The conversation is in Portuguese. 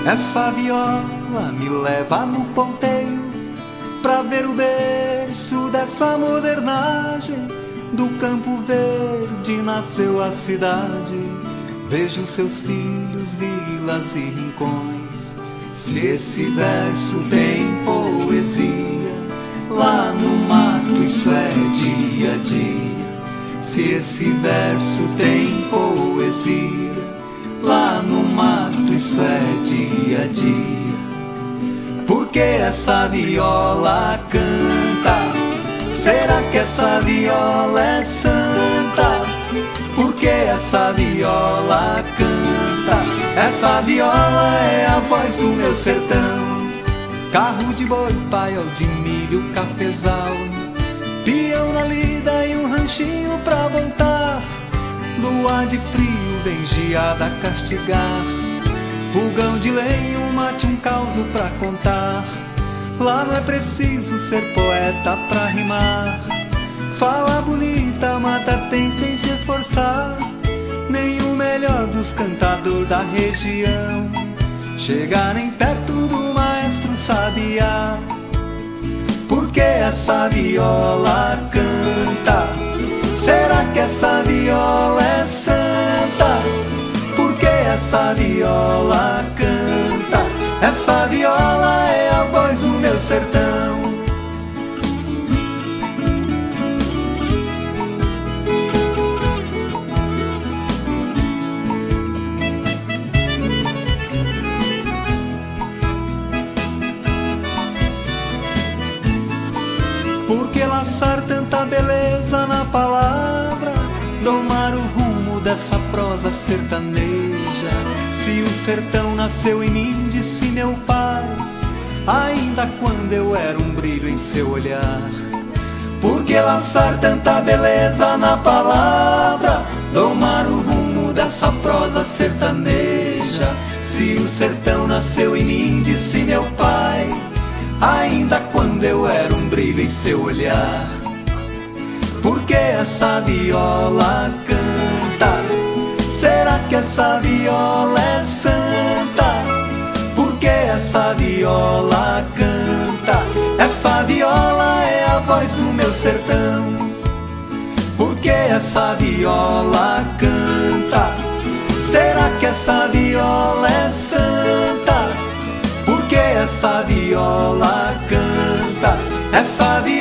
Essa viola me leva no ponteio pra ver o berço dessa modernagem. Do Campo Verde nasceu a cidade. Vejo seus filhos, vilas e rincões. Se esse verso tem poesia, lá no mato isso é dia a dia. Se esse verso tem poesia, lá no mato isso é dia a dia. Porque essa viola canta? Será que essa viola é santa? Porque essa viola canta? Essa viola é a voz do meu sertão. Carro de boi, paiol de milho, cafezal, peão na lida e um ranchinho pra voltar. Lua de frio vem geada castigar. Fogão de lenha, um mate, um causo pra contar. Lá não é preciso ser poeta pra rimar. Fala bonita, mata tem sem se esforçar. Nem o melhor dos cantadores da região chega nem perto do maestro sabiá. Porque essa viola canta? Será que essa viola é santa? Porque essa viola canta? Essa viola é a voz do meu sertão. Por que laçar tanta beleza na palavra? Domar o rumo dessa prosa sertaneja. Se o sertão nasceu em mim, disse meu pai, ainda quando eu era um brilho em seu olhar. Por que lançar tanta beleza na palavra? Domar o rumo dessa prosa sertaneja. Se o sertão nasceu em mim, disse meu pai, ainda quando eu era um brilho em seu olhar. Porque essa viola canta? Será que essa viola é santa? Porque essa viola canta? Essa viola é a voz do meu sertão. Porque essa viola canta? Será que essa viola é santa? Porque essa viola canta? Essa viola